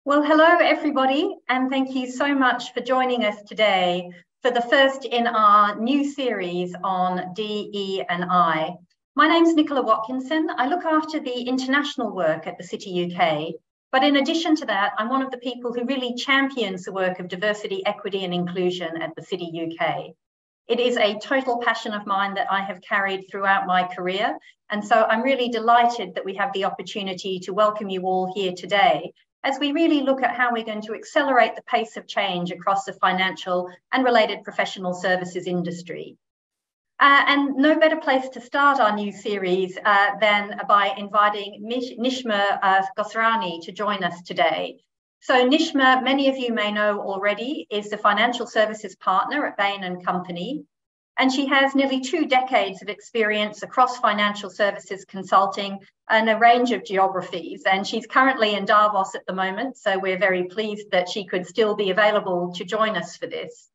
Well, hello, everybody, and thank you so much for joining us today for the first in our new series on DE&I. My name's Nicola Watkinson. I look after the international work at the City UK, but in addition to that, I'm one of the people who really champions the work of diversity, equity and inclusion at the City UK. It is a total passion of mine that I have carried throughout my career, and so I'm really delighted that we have the opportunity to welcome you all here today as we really look at how we're going to accelerate the pace of change across the financial and related professional services industry. And no better place to start our new series than by inviting Nishma Gosrani to join us today. So Nishma, many of you may know already, is the financial services partner at Bain Company, and she has nearly 2 decades of experience across financial services consulting and a range of geographies. And she's currently in Davos at the moment, so we're very pleased that she could still be available to join us for this.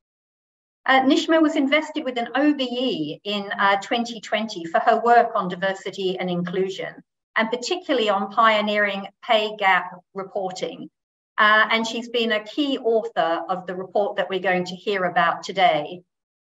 Nishma was invested with an OBE in 2020 for her work on diversity and inclusion, and particularly on pioneering pay gap reporting. And she's been a key author of the report that we're going to hear about today.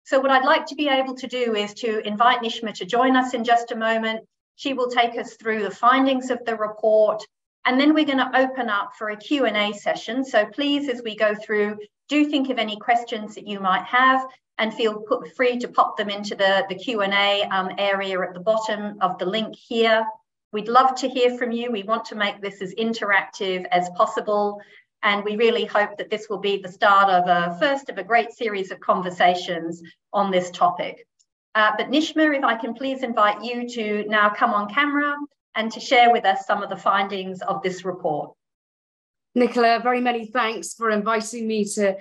So what I'd like to be able to do is to invite Nishma to join us in just a moment. She will take us through the findings of the report, and then we're going to open up for a Q&A session. So please, as we go through, do think of any questions that you might have and feel free to pop them into the Q&A area at the bottom of the link here. We'd love to hear from you. We want to make this as interactive as possible. And we really hope that this will be the start of a great series of conversations on this topic. But Nishma, if I can please invite you to now come on camera and to share with us some of the findings of this report. Nicola, very many thanks for inviting me to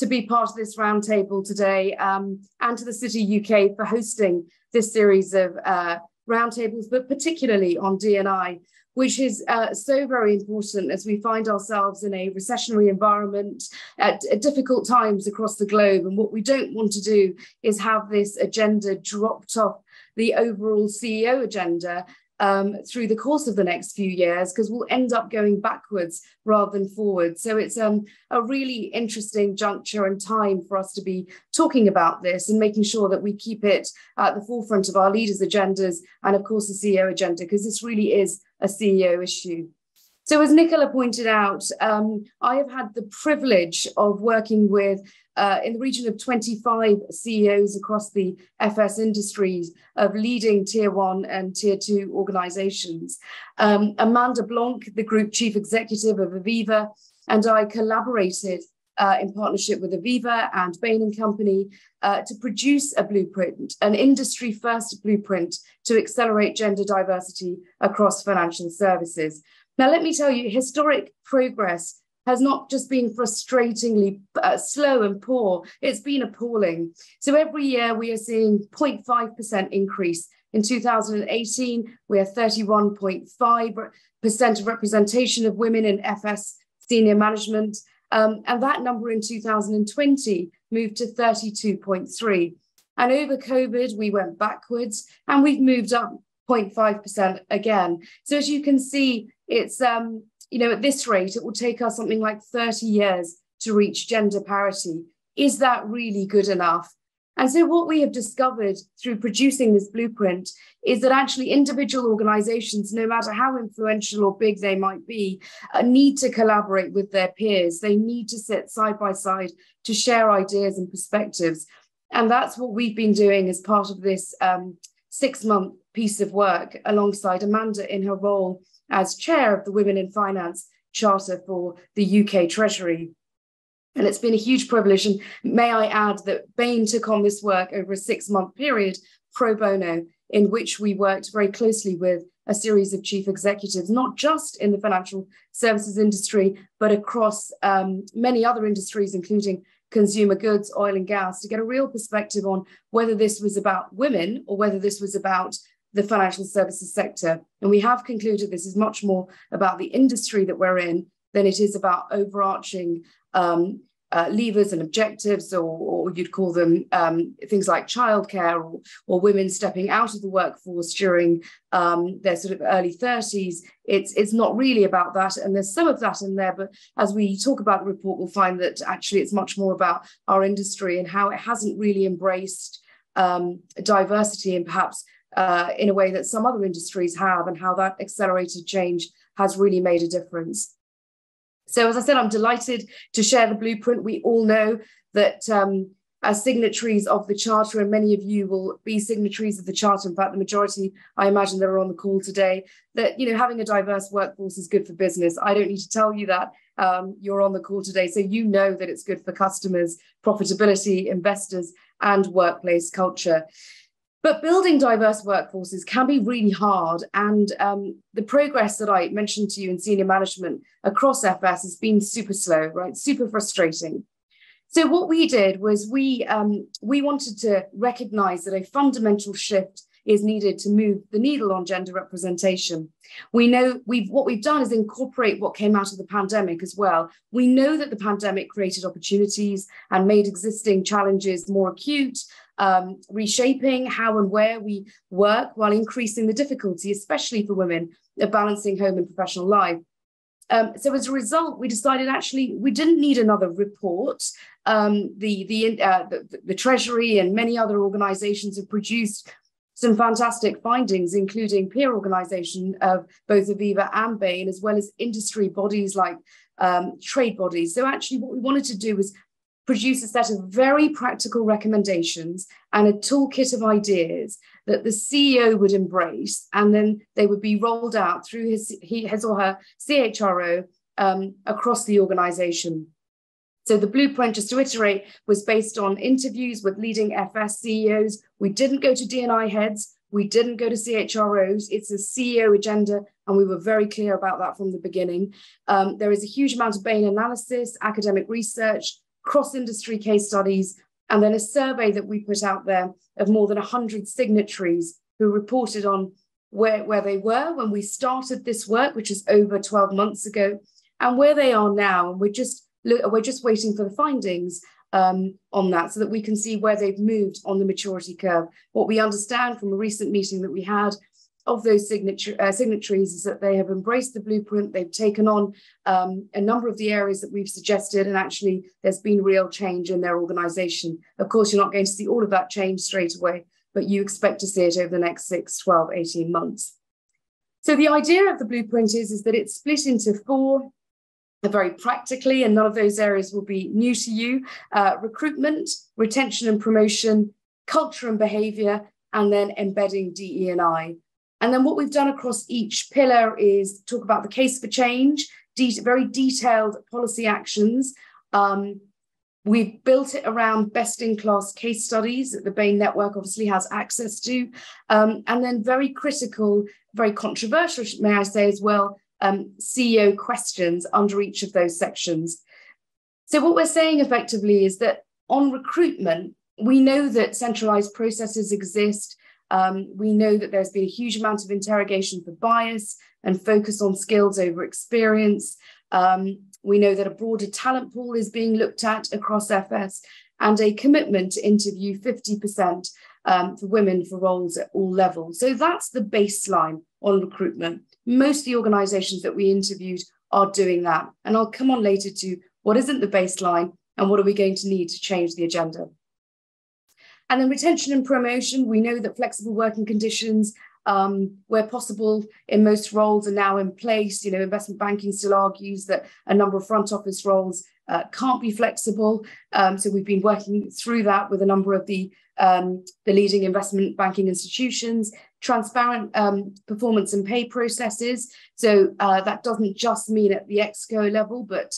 be part of this roundtable today, and to the City UK for hosting this series of roundtables, but particularly on D&I, which is so very important as we find ourselves in a recessionary environment at difficult times across the globe. And what we don't want to do is have this agenda dropped off the overall CEO agenda through the course of the next few years, because we'll end up going backwards rather than forward. So it's a really interesting juncture and time for us to be talking about this and making sure that we keep it at the forefront of our leaders' agendas and of course the CEO agenda, because this really is a CEO issue. So as Nicola pointed out, I have had the privilege of working with in the region of 25 CEOs across the FS industries of leading tier 1 and tier 2 organizations. Amanda Blanc, the group chief executive of Aviva, and I collaborated in partnership with Aviva and Bain Company to produce a blueprint, an industry first blueprint to accelerate gender diversity across financial services. Now, let me tell you, historic progress has not just been frustratingly slow and poor, it's been appalling. So every year we are seeing 0.5% increase. In 2018, we are 31.5% of representation of women in FS senior management. And that number in 2020 moved to 32.3. And over COVID, we went backwards and we've moved up 0.5% again. So as you can see, it's, at this rate, it will take us something like 30 years to reach gender parity. Is that really good enough? And so what we have discovered through producing this blueprint is that actually individual organizations, no matter how influential or big they might be, need to collaborate with their peers. They need to sit side by side to share ideas and perspectives. And that's what we've been doing as part of this 6-month piece of work alongside Amanda in her role as chair of the Women in Finance Charter for the UK Treasury. And it's been a huge privilege. And may I add that Bain took on this work over a 6-month period pro bono, in which we worked very closely with a series of chief executives, not just in the financial services industry, but across many other industries, including consumer goods, oil and gas, to get a real perspective on whether this was about women or whether this was about the financial services sector. And we have concluded this is much more about the industry that we're in than it is about overarching levers and objectives, or you'd call them things like childcare or women stepping out of the workforce during their sort of early 30s. It's not really about that. And there's some of that in there. But as we talk about the report, we'll find that actually it's much more about our industry and how it hasn't really embraced diversity and perhaps in a way that some other industries have, and how that accelerated change has really made a difference. So as I said, I'm delighted to share the blueprint. We all know that as signatories of the Charter, and many of you will be signatories of the Charter, in fact, the majority, I imagine, that are on the call today, that, you know, having a diverse workforce is good for business. I don't need to tell you that. You're on the call today, so you know that it's good for customers, profitability, investors, and workplace culture. But building diverse workforces can be really hard. And the progress that I mentioned to you in senior management across FS has been super slow, right? Super frustrating. So what we did was we wanted to recognize that a fundamental shift is needed to move the needle on gender representation. We know what we've done is incorporate what came out of the pandemic as well. We know that the pandemic created opportunities and made existing challenges more acute, reshaping how and where we work while increasing the difficulty, especially for women, of balancing home and professional life. So as a result, we decided actually we didn't need another report. The Treasury and many other organisations have produced some fantastic findings, including peer organisation of both Aviva and Bain, as well as industry bodies like trade bodies. So actually what we wanted to do was produce a set of very practical recommendations and a toolkit of ideas that the CEO would embrace, and then they would be rolled out through his or her CHRO across the organisation. So the blueprint, just to iterate, was based on interviews with leading FS CEOs. We didn't go to D&I heads. We didn't go to CHROs. It's a CEO agenda, and we were very clear about that from the beginning. There is a huge amount of Bain analysis, academic research, cross-industry case studies, and then a survey that we put out there of more than 100 signatories who reported on where they were when we started this work, which is over 12 months ago, and where they are now. And we're just waiting for the findings on that so that we can see where they've moved on the maturity curve. What we understand from a recent meeting that we had of those signatories is that they have embraced the blueprint. They've taken on a number of the areas that we've suggested, and actually there's been real change in their organisation. Of course, you're not going to see all of that change straight away, but you expect to see it over the next 6, 12, 18 months. So the idea of the blueprint is that it's split into 4, very practically, and none of those areas will be new to you: recruitment, retention and promotion, culture and behaviour, and then embedding DE&I. And then what we've done across each pillar is talk about the case for change, very detailed policy actions. We've built it around best-in-class case studies that the Bain network obviously has access to, and then very critical, very controversial, may I say as well, CEO questions under each of those sections. So what we're saying effectively is that on recruitment, we know that centralized processes exist. We know that there's been a huge amount of interrogation for bias and focus on skills over experience. We know that a broader talent pool is being looked at across FS, and a commitment to interview 50% for women for roles at all levels. So that's the baseline on recruitment. Most of the organisations that we interviewed are doing that. And I'll come on later to what isn't the baseline and what are we going to need to change the agenda. And then retention and promotion, we know that flexible working conditions where possible in most roles are now in place. You know, investment banking still argues that a number of front office roles can't be flexible. So we've been working through that with a number of the leading investment banking institutions. Transparent performance and pay processes. So that doesn't just mean at the exco level, but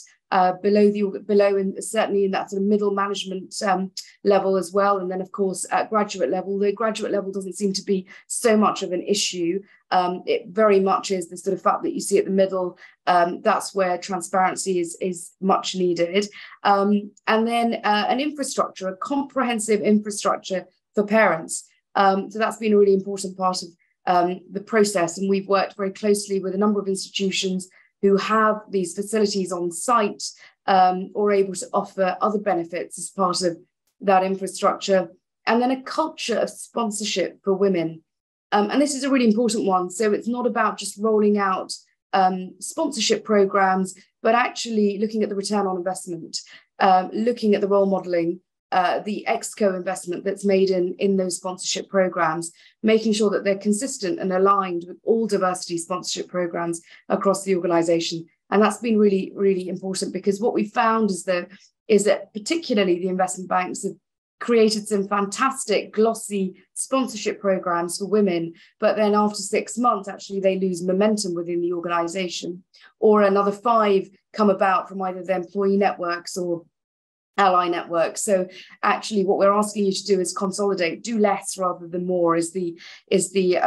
below and certainly in that sort of middle management level as well. And then of course at graduate level, the graduate level doesn't seem to be so much of an issue. It very much is the sort of fact that you see at the middle, that's where transparency is much needed. And then an infrastructure, a comprehensive infrastructure for parents. So that's been a really important part of the process. And we've worked very closely with a number of institutions who have these facilities on site or able to offer other benefits as part of that infrastructure. And then a culture of sponsorship for women. And this is a really important one. So it's not about just rolling out sponsorship programs, but actually looking at the return on investment, looking at the role modeling, the exco investment that's made in those sponsorship programs, making sure that they're consistent and aligned with all diversity sponsorship programs across the organization. And that's been really, really important, because what we found is that particularly the investment banks have created some fantastic glossy sponsorship programs for women, but then after 6 months, actually they lose momentum within the organization, or another 5 come about from either their employee networks or ally networks. So actually what we're asking you to do is consolidate, do less rather than more is the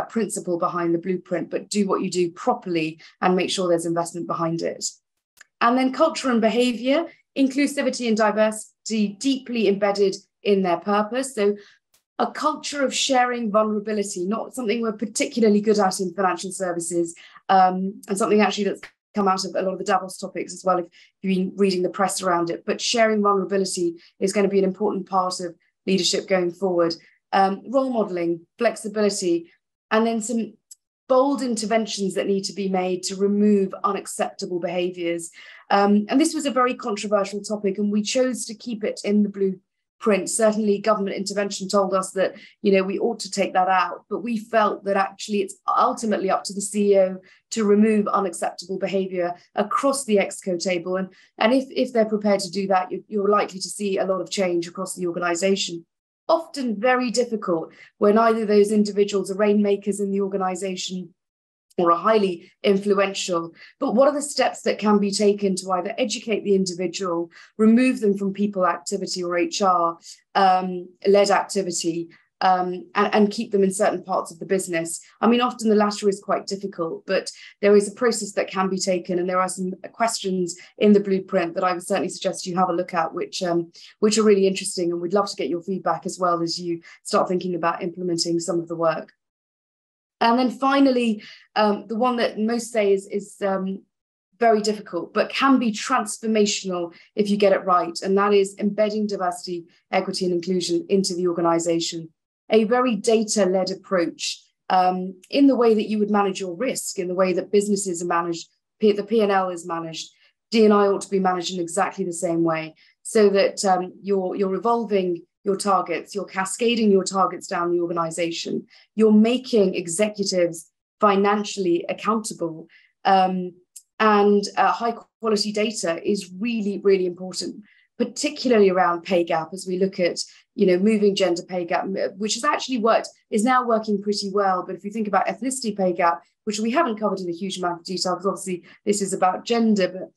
principle behind the blueprint, but do what you do properly and make sure there's investment behind it. And then culture and behavior, inclusivity and diversity deeply embedded in their purpose. So a culture of sharing vulnerability, not something we're particularly good at in financial services, and something actually that's come out of a lot of the Davos topics as well, if you've been reading the press around it. But sharing vulnerability is going to be an important part of leadership going forward. Role modeling, flexibility, and then some bold interventions that need to be made to remove unacceptable behaviours. And this was a very controversial topic, and we chose to keep it in the blueprint. Certainly government intervention told us that, we ought to take that out, but we felt that actually it's ultimately up to the CEO to remove unacceptable behaviour across the exco table. And if they're prepared to do that, you're likely to see a lot of change across the organisation. Often very difficult when either those individuals are rainmakers in the organisation or are highly influential. But what are the steps that can be taken to either educate the individual, remove them from people activity or HR led activity, and keep them in certain parts of the business? I mean, often the latter is quite difficult, but there is a process that can be taken, and there are some questions in the blueprint that I would certainly suggest you have a look at, which are really interesting, and we'd love to get your feedback as well as you start thinking about implementing some of the work. And then finally, the one that most say is very difficult, but can be transformational if you get it right. And that is embedding diversity, equity, and inclusion into the organization. A very data-led approach in the way that you would manage your risk, in the way that businesses are managed, the P&L is managed. D&I ought to be managed in exactly the same way, so that you're evolving your targets, you're cascading your targets down the organization, you're making executives financially accountable, and high quality data is really, really important, particularly around pay gap, as we look at, moving gender pay gap, which has actually is now working pretty well. But if you think about ethnicity pay gap, which we haven't covered in a huge amount of detail, because obviously this is about gender, but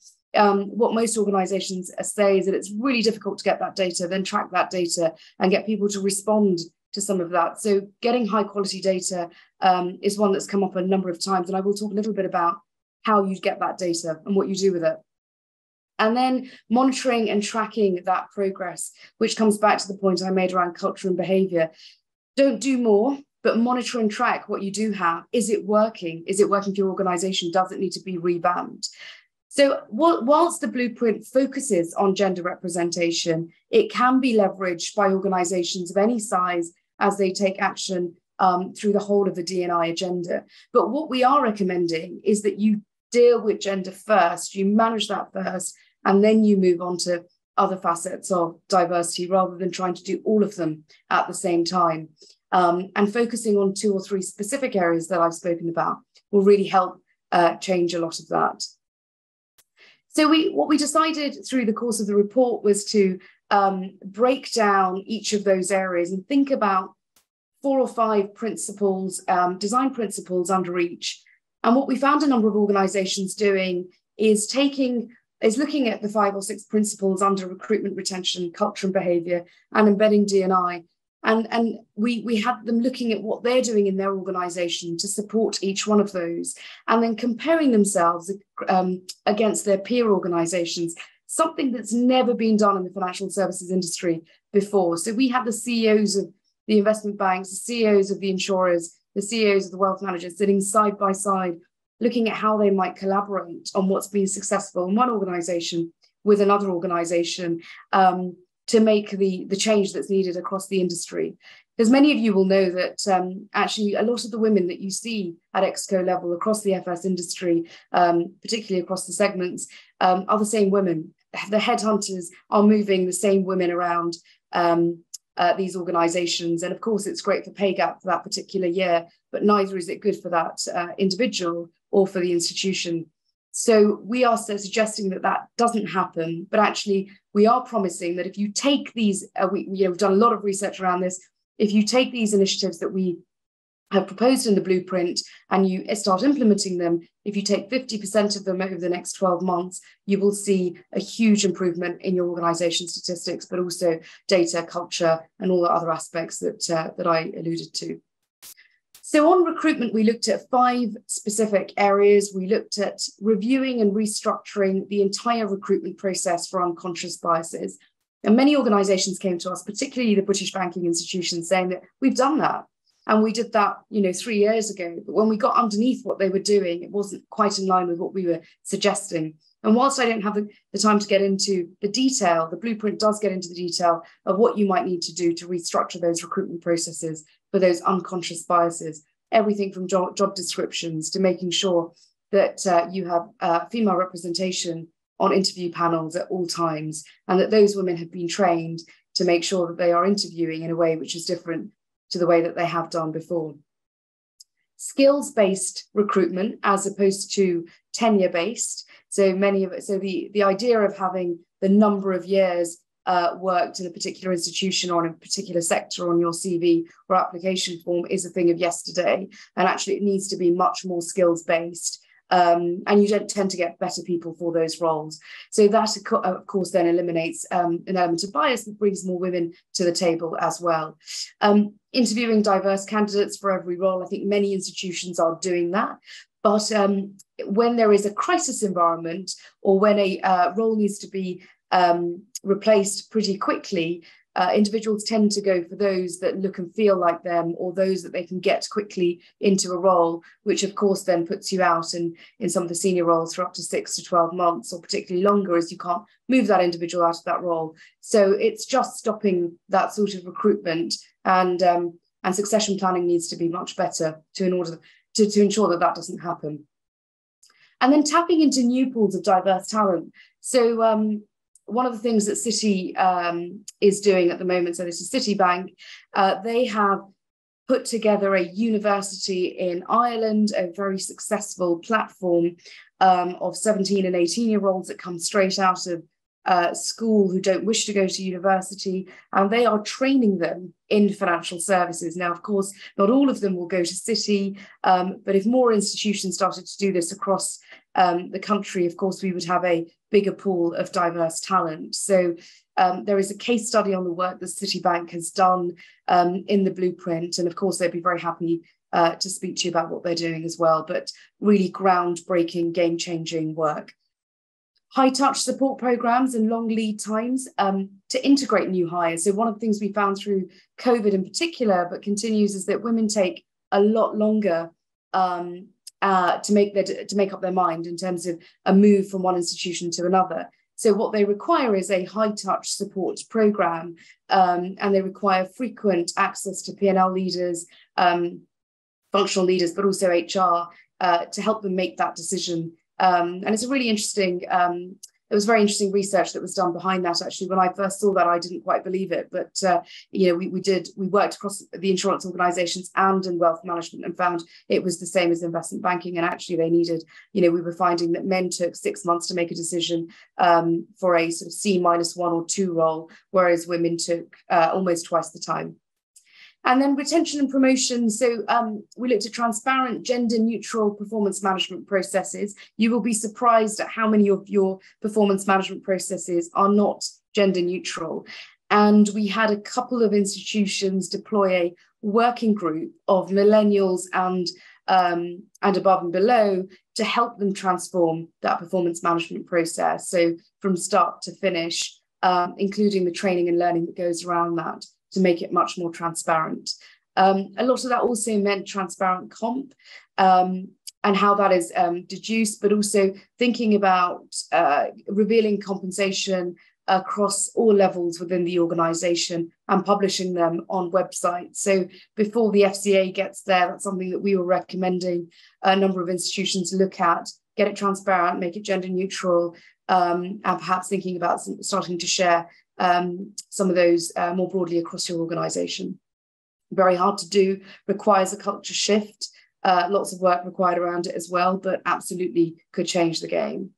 what most organizations say is that it's really difficult to get that data, then track that data and get people to respond to some of that. So getting high quality data is one that's come up a number of times. And I will talk a little bit about how you get that data and what you do with it. And then monitoring and tracking that progress, which comes back to the point I made around culture and behavior. Don't do more, but monitor and track what you do have. Is it working? Is it working for your organization? Does it need to be revamped? So whilst the blueprint focuses on gender representation, it can be leveraged by organizations of any size as they take action through the whole of the D&I agenda. But what we are recommending is that you deal with gender first, you manage that first, and then you move on to other facets of diversity, rather than trying to do all of them at the same time. And focusing on 2 or 3 specific areas that I've spoken about will really help change a lot of that. So what we decided through the course of the report was to break down each of those areas and think about 4 or 5 principles, design principles under each. And what we found a number of organizations doing is looking at the 5 or 6 principles under recruitment, retention, culture and behavior, and embedding D&I. And we had them looking at what they're doing in their organization to support each one of those, and then comparing themselves against their peer organizations, something that's never been done in the financial services industry before. So we had the CEOs of the investment banks, the CEOs of the insurers, the CEOs of the wealth managers sitting side by side looking at how they might collaborate on what's been successful in one organisation with another organisation to make the change that's needed across the industry. Because many of you will know that actually a lot of the women that you see at Exco level across the FS industry, particularly across the segments, are the same women. The headhunters are moving the same women around these organisations. And of course, it's great for pay gap for that particular year, but neither is it good for that individual or for the institution. So we are suggesting that that doesn't happen, but actually we are promising that if you take these, we've done a lot of research around this, if you take these initiatives that we have proposed in the blueprint and you start implementing them, if you take 50% of them over the next 12 months, you will see a huge improvement in your organisation statistics, but also data, culture, and all the other aspects that I alluded to. So on recruitment, we looked at 5 specific areas. We looked at reviewing and restructuring the entire recruitment process for unconscious biases. And many organisations came to us, particularly the British banking institutions, saying that we've done that. And we did that, 3 years ago. But when we got underneath what they were doing, it wasn't quite in line with what we were suggesting. And whilst I don't have the time to get into the detail, the blueprint does get into the detail of what you might need to do to restructure those recruitment processes for those unconscious biases. Everything from job descriptions to making sure that you have female representation on interview panels at all times, and that those women have been trained to make sure that they are interviewing in a way which is different to the way that they have done before. Skills-based recruitment as opposed to tenure-based. So the idea of having the number of years worked in a particular institution or in a particular sector on your CV or application form is a thing of yesterday. And actually it needs to be much more skills-based. And you don't tend to get better people for those roles. So that, of course, then eliminates an element of bias that brings more women to the table as well. Interviewing diverse candidates for every role, I think many institutions are doing that. But when there is a crisis environment or when a role needs to be replaced pretty quickly, individuals tend to go for those that look and feel like them, or those that they can get quickly into a role, which of course then puts you out in some of the senior roles for up to 6 to 12 months, or particularly longer, as you can't move that individual out of that role. So it's just stopping that sort of recruitment, and succession planning needs to be much better to ensure that that doesn't happen. And then tapping into new pools of diverse talent. So one of the things that City is doing at the moment, so this is Citibank, they have put together a university in Ireland, a very successful platform of 17 and 18-year-olds that come straight out of school who don't wish to go to university, and they are training them in financial services. Now, of course, not all of them will go to City, but if more institutions started to do this across the country, of course, we would have a bigger pool of diverse talent. So there is a case study on the work that Citibank has done in the blueprint, and of course, they'd be very happy to speak to you about what they're doing as well, but really groundbreaking, game-changing work. High-touch support programs and long lead times to integrate new hires. So one of the things we found through COVID in particular, but continues, is that women take a lot longer to make up their mind in terms of a move from one institution to another. So what they require is a high-touch support program, and they require frequent access to P&L leaders, functional leaders, but also HR to help them make that decision. And it's a really interesting, it was very interesting research that was done behind that. Actually, when I first saw that, I didn't quite believe it. But, we worked across the insurance organisations and in wealth management and found it was the same as investment banking. And actually they needed, we were finding that men took 6 months to make a decision for a sort of C-1 or 2 role, whereas women took almost twice the time. And then retention and promotion. So we looked at transparent, gender-neutral performance management processes. You will be surprised at how many of your performance management processes are not gender-neutral. And we had a couple of institutions deploy a working group of millennials and above and below to help them transform that performance management process. So from start to finish, including the training and learning that goes around that, to make it much more transparent. A lot of that also meant transparent comp, and and how that is deduced, but also thinking about revealing compensation across all levels within the organisation and publishing them on websites. So before the FCA gets there, that's something that we were recommending a number of institutions look at, get it transparent, make it gender neutral, and perhaps thinking about starting to share some of those more broadly across your organisation. Very hard to do, requires a culture shift, lots of work required around it as well, but absolutely could change the game.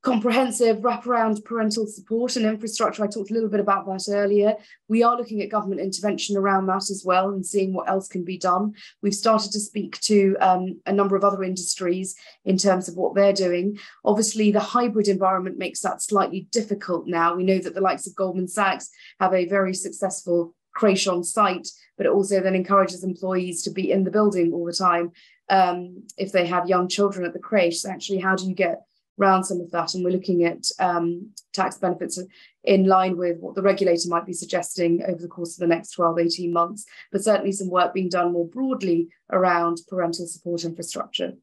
Comprehensive wraparound parental support and infrastructure. I talked a little bit about that earlier. We are looking at government intervention around that as well and seeing what else can be done. We've started to speak to a number of other industries in terms of what they're doing. Obviously, the hybrid environment makes that slightly difficult now. We know that the likes of Goldman Sachs have a very successful creche on site, but it also then encourages employees to be in the building all the time if they have young children at the creche. So actually, how do you get around some of that? And we're looking at tax benefits in line with what the regulator might be suggesting over the course of the next 12, 18 months, but certainly some work being done more broadly around parental support infrastructure.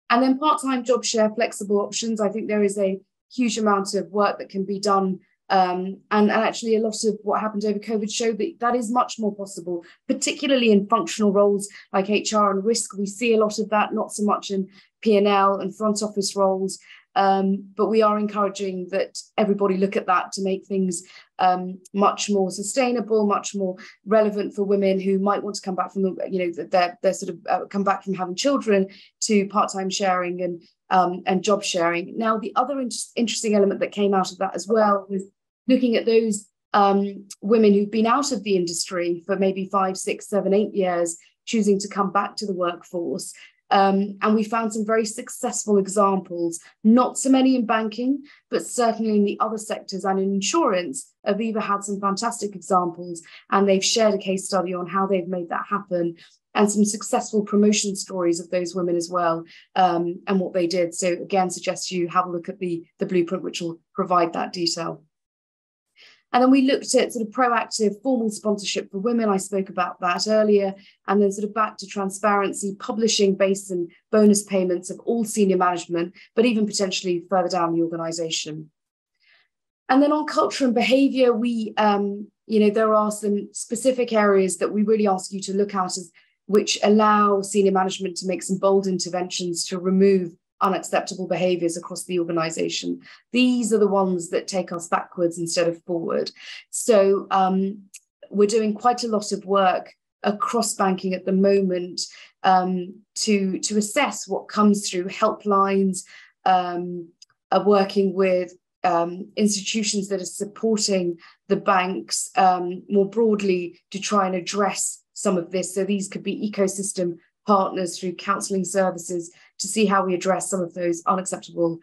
And then part-time job share, flexible options. I think there is a huge amount of work that can be done. And actually a lot of what happened over COVID showed that that is much more possible, particularly in functional roles like HR and risk. We see a lot of that, not so much in P&L and front office roles, but we are encouraging that everybody look at that to make things much more sustainable, much more relevant for women who might want to come back from the, they're sort of come back from having children to part-time sharing and job sharing. Now, the other interesting element that came out of that as well was looking at those women who've been out of the industry for maybe 5, 6, 7, 8 years, choosing to come back to the workforce. And we found some very successful examples, not so many in banking, but certainly in the other sectors and in insurance. Aviva had some fantastic examples, and they've shared a case study on how they've made that happen, and some successful promotion stories of those women as well, and what they did. So again, suggest you have a look at the blueprint, which will provide that detail. And then we looked at sort of proactive formal sponsorship for women. I spoke about that earlier. And then sort of back to transparency, publishing base and bonus payments of all senior management, but even potentially further down the organisation. And then on culture and behaviour, we, there are some specific areas that we really ask you to look at which allow senior management to make some bold interventions to remove unacceptable behaviours across the organisation. These are the ones that take us backwards instead of forward. So we're doing quite a lot of work across banking at the moment to assess what comes through helplines, working with institutions that are supporting the banks more broadly to try and address some of this. So these could be ecosystem partners through counselling services to see how we address some of those unacceptable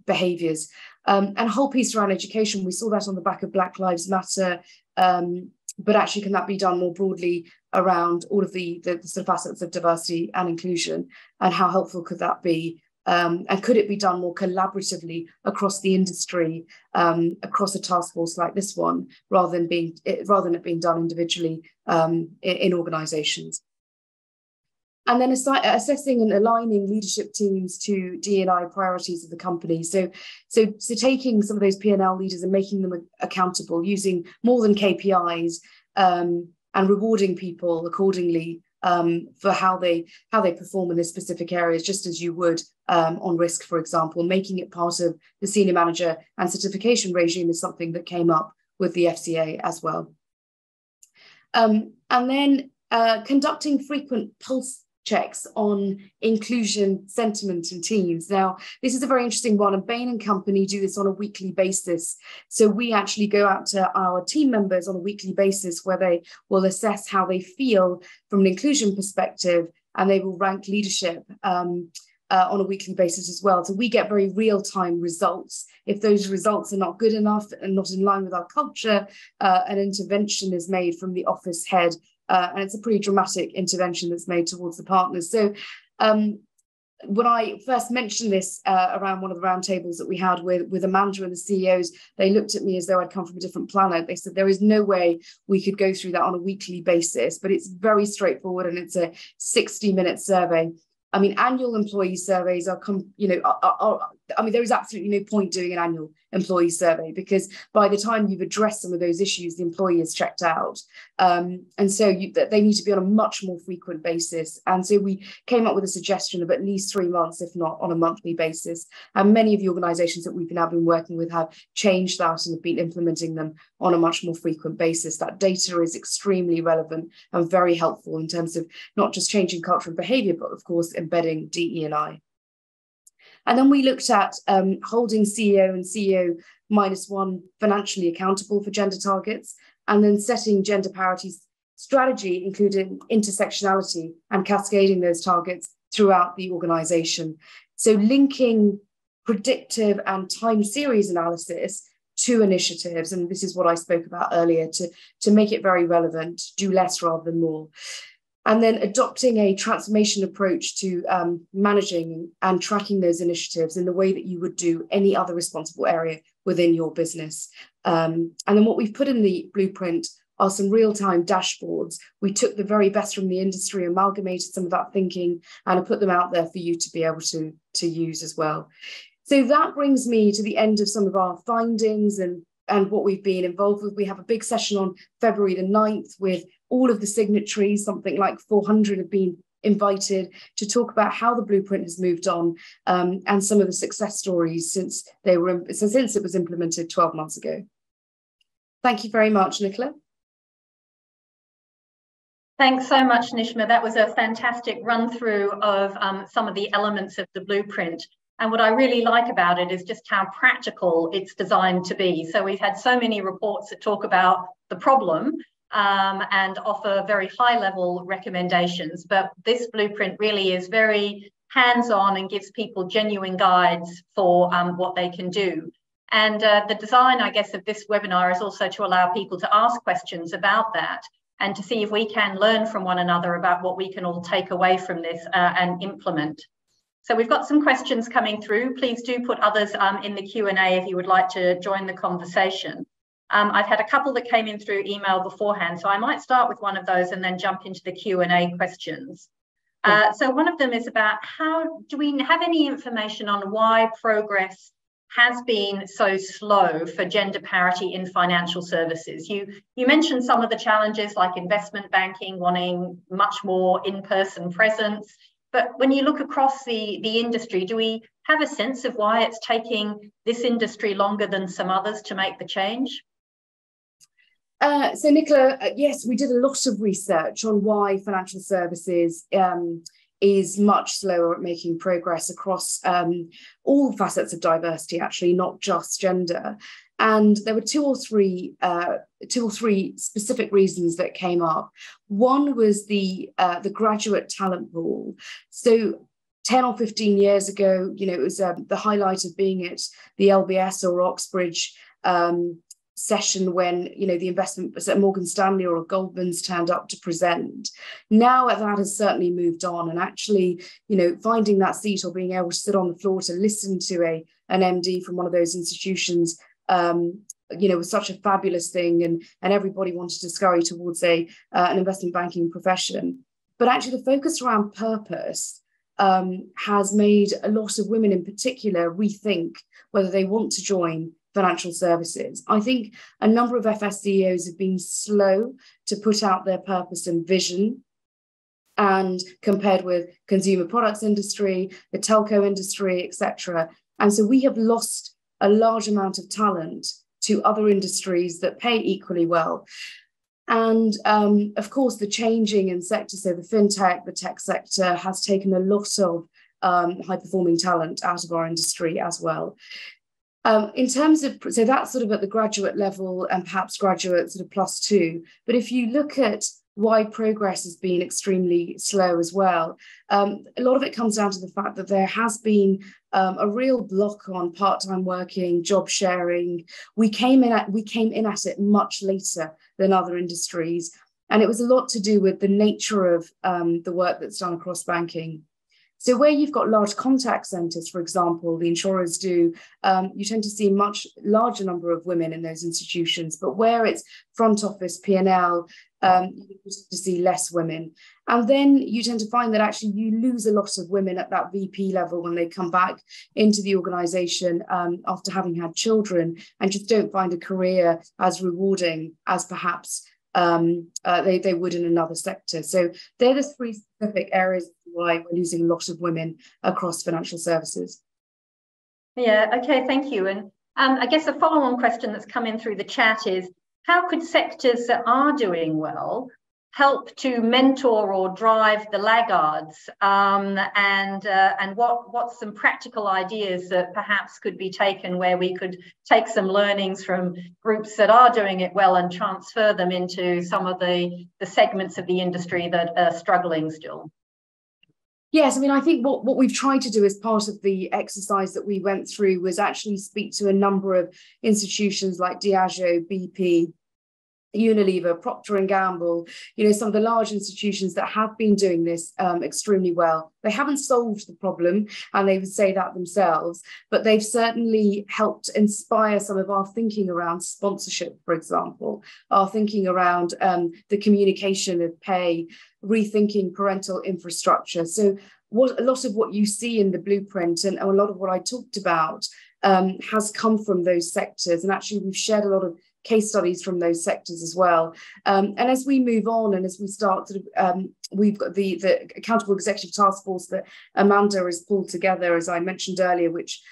behaviours. And a whole piece around education, we saw that on the back of Black Lives Matter, but actually can that be done more broadly around all of the sort of facets of diversity and inclusion, and how helpful could that be? And could it be done more collaboratively across the industry, across a task force like this one, rather than it being done individually in organisations? And then assessing and aligning leadership teams to DE&I priorities of the company. So taking some of those P&L leaders and making them accountable, using more than KPIs, and rewarding people accordingly for how they perform in their specific areas, just as you would on risk, for example. Making it part of the senior manager and certification regime is something that came up with the FCA as well. And then conducting frequent pulse checks on inclusion sentiment in teams. Now, this is a very interesting one, and Bain Company do this on a weekly basis. So we actually go out to our team members on a weekly basis where they will assess how they feel from an inclusion perspective, and they will rank leadership on a weekly basis as well. So we get very real-time results. If those results are not good enough and not in line with our culture, an intervention is made from the office head. And it's a pretty dramatic intervention that's made towards the partners. So when I first mentioned this around one of the roundtables that we had with the manager and the CEOs, they looked at me as though I'd come from a different planet. They said there is no way we could go through that on a weekly basis, but it's very straightforward, and it's a 60-minute survey. I mean, annual employee surveys are I mean, there is absolutely no point doing an annual employee survey, because by the time you've addressed some of those issues, the employee is checked out. And so they need to be on a much more frequent basis. And so we came up with a suggestion of at least 3 months, if not on a monthly basis. And many of the organisations that we've now been working with have changed that and have been implementing them on a much more frequent basis. That data is extremely relevant and very helpful in terms of not just changing culture and behaviour, but of course embedding DE&I. And then we looked at holding CEO and CEO -1 financially accountable for gender targets, and then setting gender parity strategy, including intersectionality and cascading those targets throughout the organisation. So linking predictive and time series analysis to initiatives, and this is what I spoke about earlier, to make it very relevant, do less rather than more. And then adopting a transformation approach to managing and tracking those initiatives in the way that you would do any other responsible area within your business. And then what we've put in the blueprint are some real-time dashboards. We took the very best from the industry, amalgamated some of that thinking, and put them out there for you to be able to use as well. So that brings me to the end of some of our findings and what we've been involved with. We have a big session on February the 9th with all of the signatories. Something like 400 have been invited to talk about how the blueprint has moved on, and some of the success stories since it was implemented 12 months ago. Thank you very much, Nicola. Thanks so much, Nishma. That was a fantastic run through of some of the elements of the blueprint. And what I really like about it is just how practical it's designed to be. So we've had so many reports that talk about the problem and offer very high level recommendations. But this blueprint really is very hands-on and gives people genuine guides for what they can do. And the design, I guess, of this webinar is also to allow people to ask questions about that and to see if we can learn from one another about what we can all take away from this and implement. So we've got some questions coming through. Please do put others in the Q&A if you would like to join the conversation. I've had a couple that came in through email beforehand, so I might start with one of those and then jump into the Q&A questions. So one of them is about do we have any information on why progress has been so slow for gender parity in financial services? You mentioned some of the challenges like investment banking wanting much more in-person presence. But when you look across the industry, do we have a sense of why it's taking this industry longer than some others to make the change? So Nicola, yes, we did a lot of research on why financial services is much slower at making progress across all facets of diversity, actually, not just gender. And there were two or three specific reasons that came up. One was the graduate talent pool. So 10 or 15 years ago, it was the highlight of being at the LBS or Oxbridge session when the investment was at Morgan Stanley or Goldman's turned up to present. Now that has certainly moved on, and actually finding that seat or being able to sit on the floor to listen to an MD from one of those institutions was such a fabulous thing, and everybody wanted to scurry towards an investment banking profession. But actually the focus around purpose has made a lot of women in particular rethink whether they want to join financial services. I think a number of FS CEOs have been slow to put out their purpose and vision, and compared with consumer products industry, the telco industry, etc. And so we have lost a large amount of talent to other industries that pay equally well. And of course, the changing in sector, so the fintech, the tech sector has taken a lot of high-performing talent out of our industry as well. In terms of, so that's sort of at the graduate level and perhaps graduate sort of +2. But if you look at why progress has been extremely slow as well, a lot of it comes down to the fact that there has been a real block on part-time working, job sharing. We came in at it much later than other industries, and it was a lot to do with the nature of the work that's done across banking. So where you've got large contact centres, for example, the insurers do, you tend to see much larger number of women in those institutions. But where it's front office, P&L, you tend to see less women. And then you tend to find that actually you lose a lot of women at that VP level when they come back into the organisation after having had children, and just don't find a career as rewarding as perhaps they would in another sector. So they're the three specific areas why we're losing a lot of women across financial services. Yeah, okay, thank you. And I guess a follow-on question that's come in through the chat is, how could sectors that are doing well help to mentor or drive the laggards? And what's some practical ideas that perhaps could be taken where we could take some learnings from groups that are doing it well and transfer them into some of the segments of the industry that are struggling still? Yes, I mean, I think what we've tried to do as part of the exercise that we went through was actually speak to a number of institutions like Diageo, BP, Unilever, Procter & Gamble, some of the large institutions that have been doing this extremely well. They haven't solved the problem, and they would say that themselves, but they've certainly helped inspire some of our thinking around sponsorship, for example, our thinking around the communication of pay, rethinking parental infrastructure. So a lot of what you see in the blueprint and a lot of what I talked about has come from those sectors. And actually, we've shared a lot of case studies from those sectors as well. And as we move on and as we start we've got the Accountable Executive Task Force that Amanda has pulled together, as I mentioned earlier, which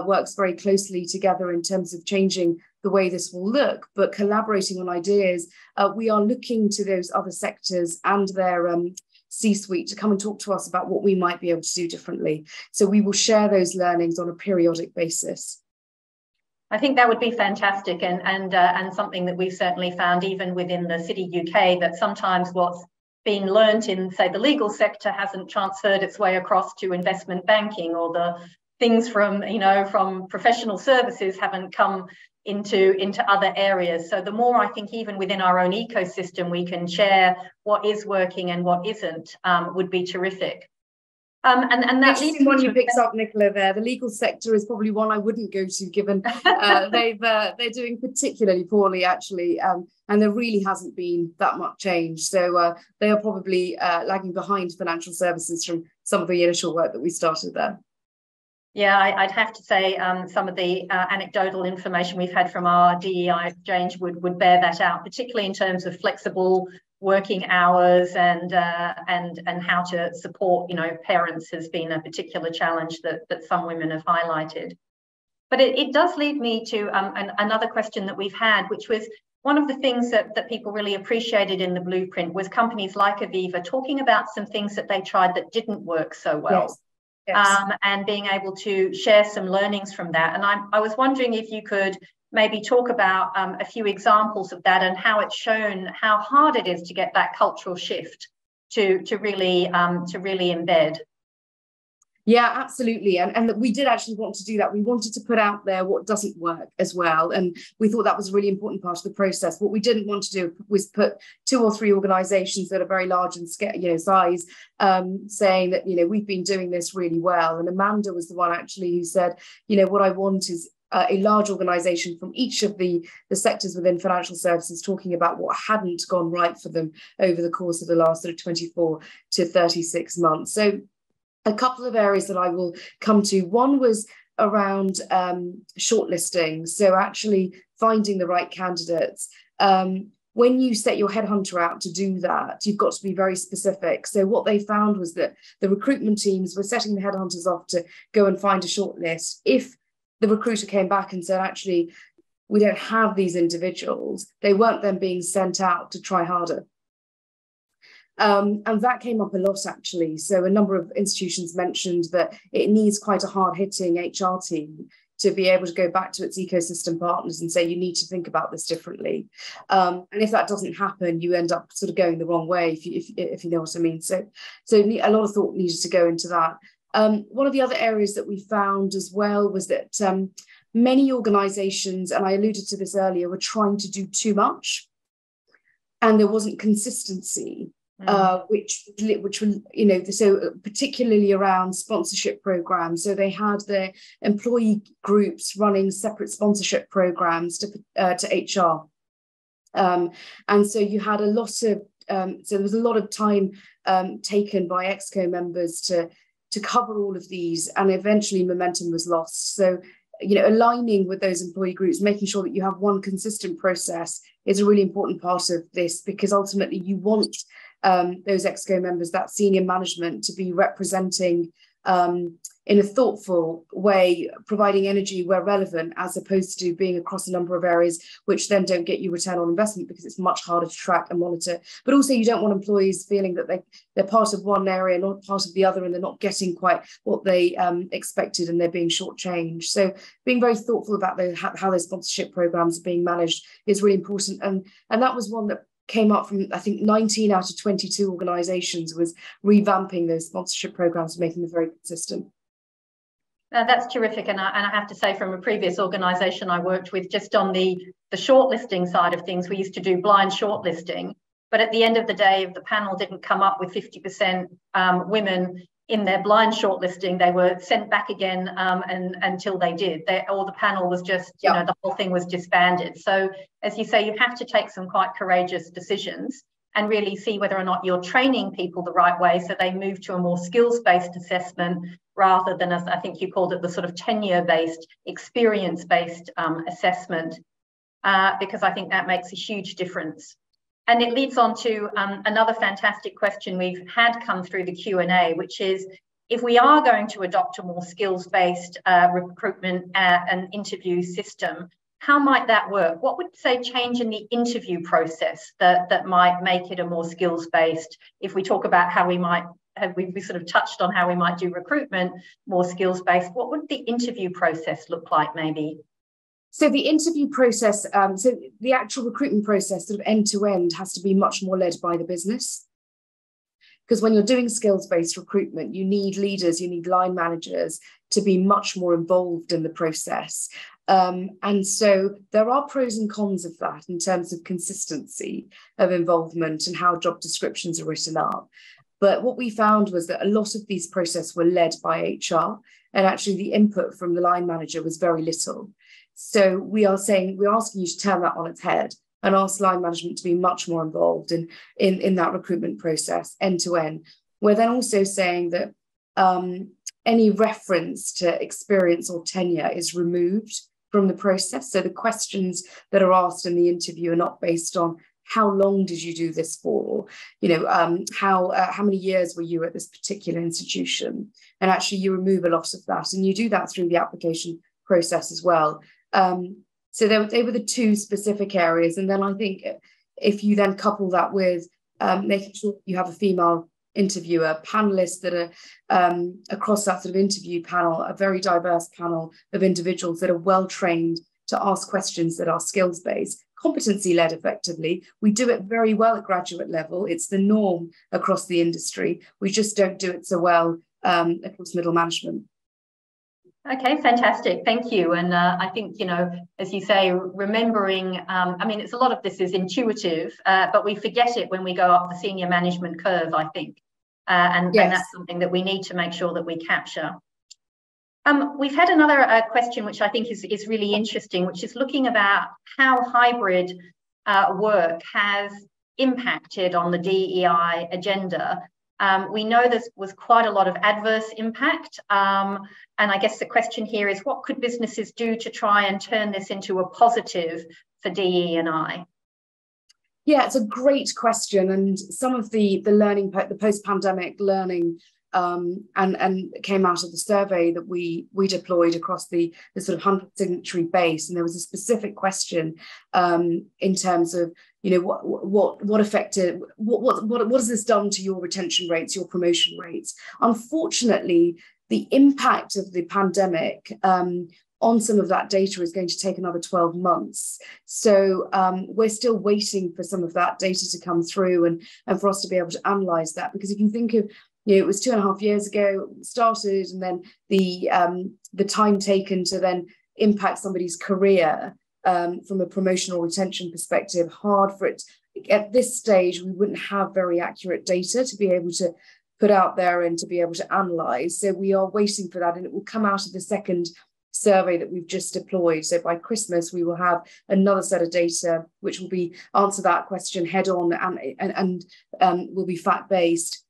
works very closely together in terms of changing the way this will look, but collaborating on ideas. We are looking to those other sectors and their C-suite to come and talk to us about what we might be able to do differently. So we will share those learnings on a periodic basis. I think that would be fantastic, and something that we've certainly found even within the City UK, that sometimes what's been learnt in, say, the legal sector hasn't transferred its way across to investment banking, or the things from professional services haven't come into other areas. So the more, I think, even within our own ecosystem, we can share what is working and what isn't, would be terrific. And that leads one you picked up, Nicola, there. The legal sector is probably one I wouldn't go to, given they're doing particularly poorly, actually, and there really hasn't been that much change. So they are probably lagging behind financial services from some of the initial work that we started there. Yeah, I'd have to say some of the anecdotal information we've had from our DE&I exchange would bear that out, particularly in terms of flexible working hours and how to support parents has been a particular challenge that some women have highlighted. But it does lead me to another question that we've had, which was one of the things that people really appreciated in the blueprint was companies like Aviva talking about some things that they tried that didn't work so well. Yes. Yes. And being able to share some learnings from that. And I was wondering if you could maybe talk about a few examples of that and how it's shown how hard it is to get that cultural shift to really embed. Yeah, absolutely. And we did actually want to do that. We wanted to put out there what doesn't work as well. And we thought that was a really important part of the process. What we didn't want to do was put 2 or 3 organizations that are very large in size, saying that, we've been doing this really well. And Amanda was the one actually who said, what I want is a large organisation from each of the sectors within financial services talking about what hadn't gone right for them over the course of the last sort of 24 to 36 months. So a couple of areas that I will come to. One was around shortlisting. So actually finding the right candidates. When you set your headhunter out to do that, you've got to be very specific. So what they found was that the recruitment teams were setting the headhunters off to go and find a shortlist. If the recruiter came back and said, actually, we don't have these individuals, they weren't then being sent out to try harder. And that came up a lot, actually. So a number of institutions mentioned that it needs quite a hard-hitting HR team to be able to go back to its ecosystem partners and say, you need to think about this differently. And if that doesn't happen, you end up sort of going the wrong way, if you know what I mean. So a lot of thought needed to go into that. One of the other areas that we found as well was that many organisations, and I alluded to this earlier, were trying to do too much, and there wasn't consistency which were, you know, so particularly around sponsorship programs. So they had their employee groups running separate sponsorship programs to HR. And so you had a lot of, so there was a lot of time taken by ExCo members to cover all of these, and eventually momentum was lost. So, you know, aligning with those employee groups, making sure that you have one consistent process is a really important part of this, because ultimately you want those ExCo members, that senior management, to be representing in a thoughtful way, providing energy where relevant, as opposed to being across a number of areas which then don't get you return on investment, because it's much harder to track and monitor. But also you don't want employees feeling that they're part of one area, not part of the other, and they're not getting quite what they expected, and they're being shortchanged. So being very thoughtful about how those sponsorship programs are being managed is really important. And that was one that came up from, I think, 19 out of 22 organisations was revamping those sponsorship programs and making them very consistent. That's terrific. And I have to say, from a previous organisation I worked with, just on the shortlisting side of things, we used to do blind shortlisting. But at the end of the day, if the panel didn't come up with 50% women in their blind shortlisting, they were sent back again until they did. Or the panel was just, you know, the whole thing was disbanded. So as you say, you have to take some quite courageous decisions and really see whether or not you're training people the right way, so they move to a more skills-based assessment rather than, as I think you called it, the sort of tenure-based, experience-based assessment, because I think that makes a huge difference. And it leads on to another fantastic question we've had come through the Q&A, which is, if we are going to adopt a more skills-based recruitment and interview system, how might that work? What would, say, change in the interview process that might make it a more skills-based? If we talk about how we might, we sort of touched on how we might do recruitment more skills-based, what would the interview process look like maybe? So the interview process, so the actual recruitment process, sort of end to end, has to be much more led by the business. Because when you're doing skills-based recruitment, you need leaders, you need line managers to be much more involved in the process. And so there are pros and cons of that in terms of consistency of involvement and how job descriptions are written up. But what we found was that a lot of these processes were led by HR, and actually the input from the line manager was very little. So we're asking you to turn that on its head and ask line management to be much more involved in that recruitment process end to end. We're then also saying that any reference to experience or tenure is removed from the process. So the questions that are asked in the interview are not based on how long did you do this for, you know, how many years were you at this particular institution, and actually you remove a lot of that, and you do that through the application process as well. So they were the two specific areas. And then I think if you then couple that with making sure you have a female interviewer, panelists that are across that sort of interview panel, a very diverse panel of individuals that are well trained to ask questions that are skills-based, competency-led effectively. We do it very well at graduate level. It's the norm across the industry. We just don't do it so well across middle management. Okay, fantastic. Thank you. And I think, you know, as you say, remembering, I mean, it's a lot of this is intuitive, but we forget it when we go up the senior management curve, I think. And that's something that we need to make sure that we capture. We've had another question, which I think is really interesting, which is looking about how hybrid work has impacted on the DE&I agenda. We know there was quite a lot of adverse impact. And I guess the question here is, what could businesses do to try and turn this into a positive for DE&I? Yeah, it's a great question. And some of the learning, the post-pandemic learning and came out of the survey that we deployed across the sort of 100 signatory base. And there was a specific question in terms of, you know, what affected, what has this done to your retention rates, your promotion rates? Unfortunately, the impact of the pandemic on some of that data is going to take another 12 months. So we're still waiting for some of that data to come through and for us to be able to analyse that. Because if you think of, you know, it was 2.5 years ago it started, and then the time taken to then impact somebody's career from a promotional retention perspective, hard for it. At this stage, we wouldn't have very accurate data to be able to put out there and to be able to analyse. So we are waiting for that, and it will come out of the second survey that we've just deployed. So by Christmas, we will have another set of data which will be answer that question head on and will be fact based.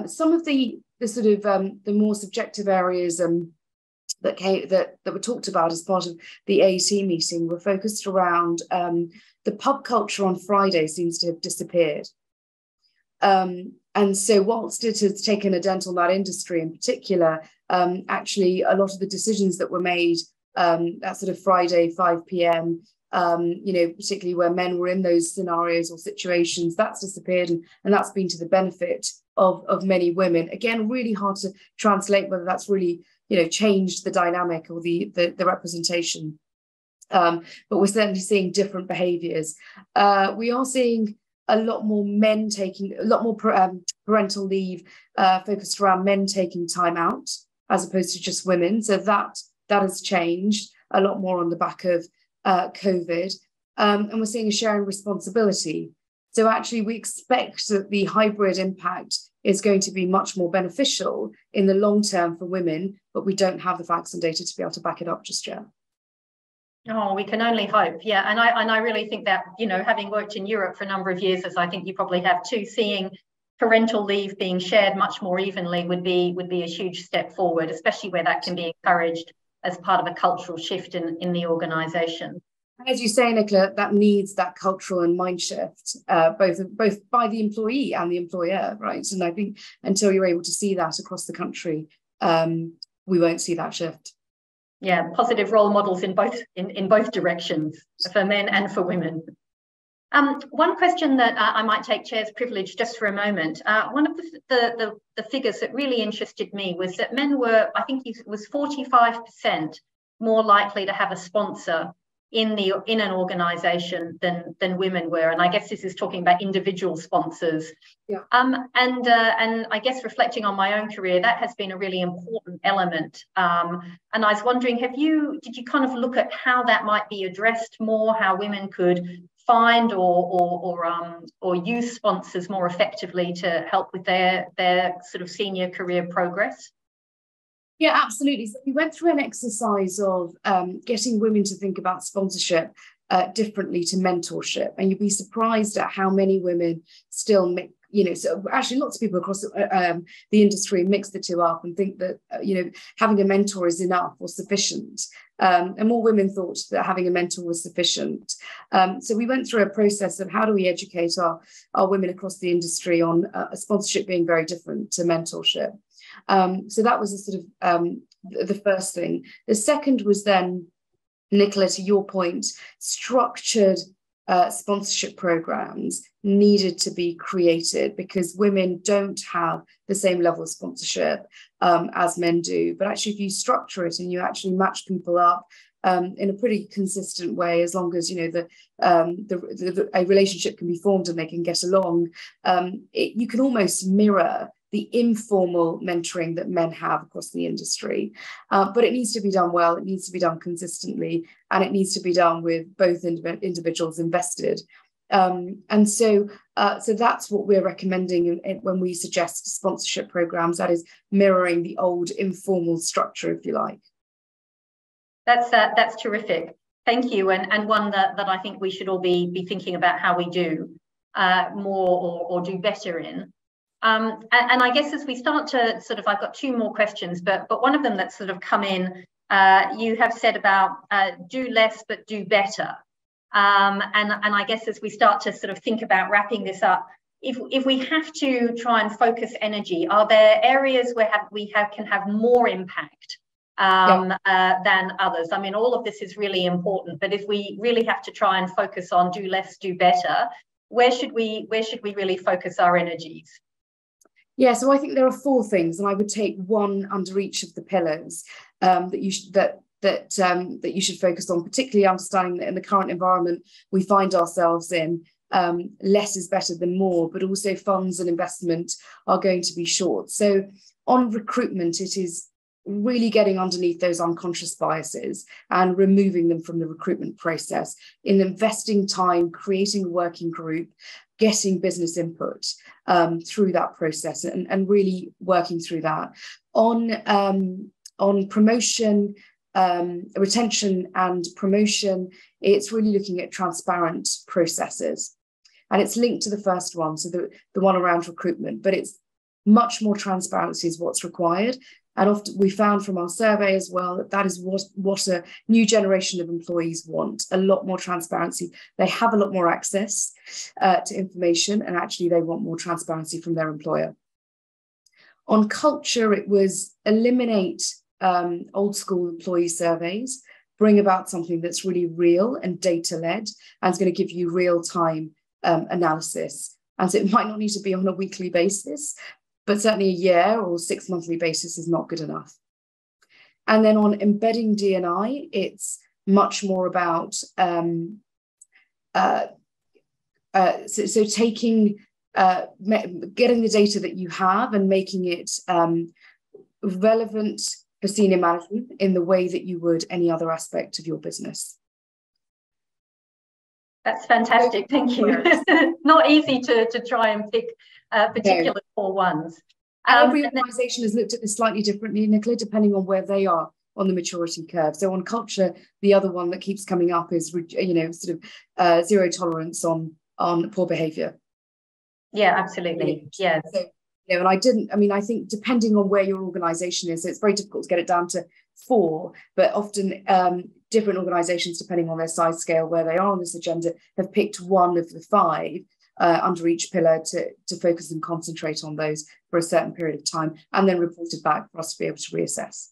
Some of the sort of the more subjective areas that were talked about as part of the AET meeting were focused around the pub culture on Friday seems to have disappeared. And so whilst it has taken a dent on that industry in particular, actually a lot of the decisions that were made that sort of Friday 5 p.m, particularly where men were in those scenarios or situations, that's disappeared, and that's been to the benefit of many women. Again, really hard to translate whether that's really changed the dynamic or the representation. But we're certainly seeing different behaviours. We are seeing a lot more men taking, a lot more parental leave focused around men taking time out as opposed to just women. So that has changed a lot more on the back of COVID. And we're seeing a sharing responsibility. So actually we expect that the hybrid impact is going to be much more beneficial in the long term for women, but we don't have the facts and data to be able to back it up just yet. Oh, we can only hope. Yeah. And I really think that, having worked in Europe for a number of years, as I think you probably have too, seeing parental leave being shared much more evenly would be a huge step forward, especially where that can be encouraged as part of a cultural shift in the organisation. As you say, Nicola, that needs that cultural and mind shift, both by the employee and the employer, right? And I think until you're able to see that across the country, we won't see that shift. Yeah, positive role models in both directions for men and for women. One question that I might take Chair's privilege just for a moment. One of the figures that really interested me was that men were, I think it was 45% more likely to have a sponsor in an organisation than women were, and I guess this is talking about individual sponsors. Yeah. And I guess reflecting on my own career, that has been a really important element. And I was wondering, did you kind of look at how that might be addressed more, how women could find or use sponsors more effectively to help with their sort of senior career progress? Yeah, absolutely. So we went through an exercise of getting women to think about sponsorship differently to mentorship. And you'd be surprised at how many women still so actually lots of people across the industry mix the two up and think that, having a mentor is enough or sufficient. And more women thought that having a mentor was sufficient. So we went through a process of how do we educate our women across the industry on sponsorship being very different to mentorship. So that was a sort of the first thing. The second was then, Nicola, to your point, structured sponsorship programs needed to be created because women don't have the same level of sponsorship as men do. But actually, if you structure it and you actually match people up in a pretty consistent way, as long as a relationship can be formed and they can get along, you can almost mirror the informal mentoring that men have across the industry. But it needs to be done well, it needs to be done consistently, and it needs to be done with both individuals invested. And so that's what we're recommending when we suggest sponsorship programs, that is mirroring the old informal structure, if you like. That's terrific. Thank you. And one that I think we should all be thinking about how we do more or do better in. And I guess as we start to sort of, I've got two more questions, but one of them that's sort of come in, you have said about do less but do better. And I guess as we start to sort of think about wrapping this up, if we have to try and focus energy, are there areas where we can have more impact than others? I mean, all of this is really important, but if we really have to try and focus on do less, do better, where should we really focus our energies? Yeah, so I think there are four things, and I would take one under each of the pillars that you should focus on, particularly understanding that in the current environment we find ourselves in, less is better than more, but also funds and investment are going to be short. So on recruitment, it is really getting underneath those unconscious biases and removing them from the recruitment process, in investing time, creating a working group, getting business input through that process, and really working through that. On promotion, retention and promotion, it's really looking at transparent processes. And it's linked to the first one, so the one around recruitment, but it's much more transparency is what's required. And often we found from our survey as well that is what a new generation of employees want, a lot more transparency. They have a lot more access to information, and actually they want more transparency from their employer. On culture, it was eliminate old school employee surveys, bring about something that's really real and data-led, and is going to give you real-time analysis. And so it might not need to be on a weekly basis, but certainly a year or 6 monthly basis is not good enough. And then on embedding DE&I, it's much more about taking, getting the data that you have and making it relevant for senior management in the way that you would any other aspect of your business. That's fantastic, thank you. Not easy to try and pick particular core ones. Every organisation has looked at this slightly differently, Nicola, depending on where they are on the maturity curve. So on culture, the other one that keeps coming up is, zero tolerance on poor behaviour. Yeah, absolutely. Yeah. So, and I think depending on where your organisation is, so it's very difficult to get it down to 4, but often different organisations, depending on their size scale, where they are on this agenda, have picked one of the 5 under each pillar to focus and concentrate on those for a certain period of time, and then report it back for us to be able to reassess.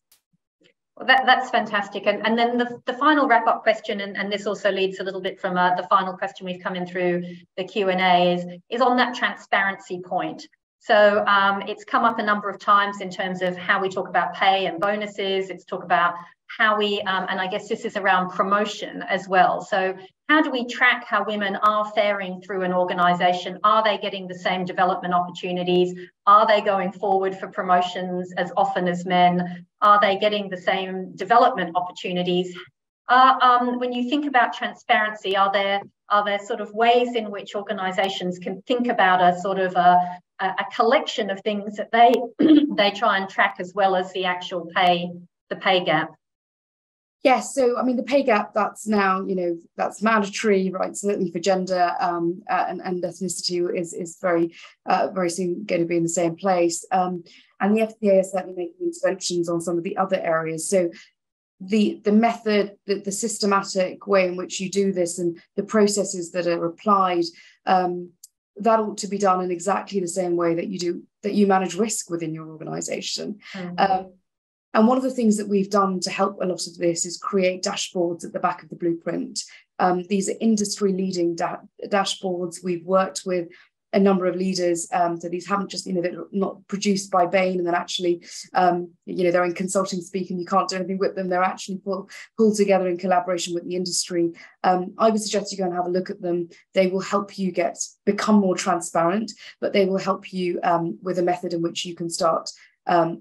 Well, that's fantastic. And then the final wrap-up question, and this also leads a little bit from the final question we've come in through the Q&A, is on that transparency point. So it's come up a number of times in terms of how we talk about pay and bonuses. It's talk about how we, and I guess this is around promotion as well. So how do we track how women are faring through an organisation? Are they getting the same development opportunities? Are they going forward for promotions as often as men? Are they getting the same development opportunities? When you think about transparency, are there sort of ways in which organisations can think about a sort of a collection of things that they try and track, as well as the actual the pay gap? Yes, so I mean the pay gap, that's now, that's mandatory, right? Certainly for gender and ethnicity is very soon going to be in the same place. And the FCA is certainly making interventions on some of the other areas. So the method, the systematic way in which you do this, and the processes that are applied, that ought to be done in exactly the same way that you manage risk within your organisation. Mm-hmm. And one of the things that we've done to help a lot of this is create dashboards at the back of the blueprint. These are industry-leading dashboards. We've worked with a number of leaders, so these haven't just, they're not produced by Bain and then actually, they're in consulting speak and you can't do anything with them. They're actually pulled together in collaboration with the industry. I would suggest you go and have a look at them. They will help you become more transparent, but they will help you with a method in which you can start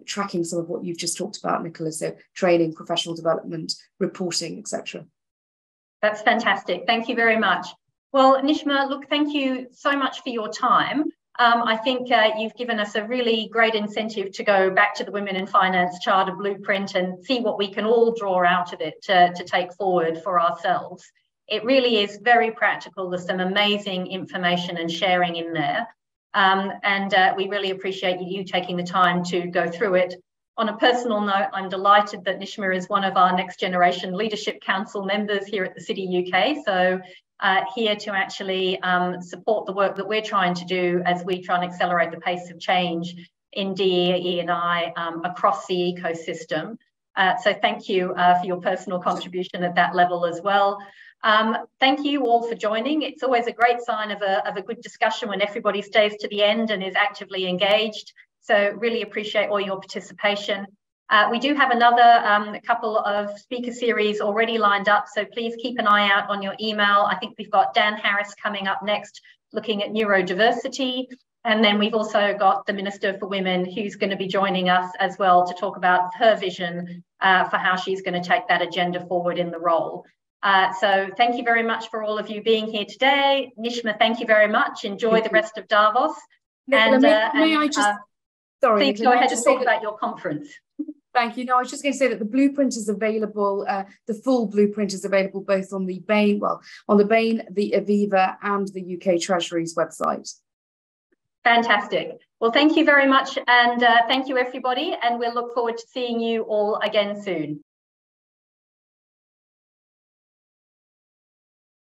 tracking some of what you've just talked about, Nicola, so training, professional development, reporting, etc. That's fantastic. Thank you very much. Well, Nishma, look, thank you so much for your time. I think you've given us a really great incentive to go back to the Women in Finance Charter Blueprint and see what we can all draw out of it to take forward for ourselves. It really is very practical. There's some amazing information and sharing in there. And we really appreciate you taking the time to go through it. On a personal note, I'm delighted that Nishma is one of our Next Generation Leadership Council members here at the City UK. So here to actually support the work that we're trying to do as we try and accelerate the pace of change in DE&I across the ecosystem. So thank you for your personal contribution at that level as well. Thank you all for joining. It's always a great sign of a good discussion when everybody stays to the end and is actively engaged. So really appreciate all your participation. We do have another couple of speaker series already lined up, so please keep an eye out on your email. I think we've got Dan Harris coming up next, looking at neurodiversity. And then we've also got the Minister for Women, who's going to be joining us as well to talk about her vision for how she's going to take that agenda forward in the role. So thank you very much for all of you being here today. Nishma, thank you very much. Enjoy the rest of Davos. Nicola, may I just, sorry, please Nicola, go ahead and talk about your conference. Thank you. No, I was just going to say that the blueprint is available, the full blueprint is available both on the Bain, the Aviva and the UK Treasury's website. Fantastic. Well, thank you very much. And thank you, everybody. And we'll look forward to seeing you all again soon.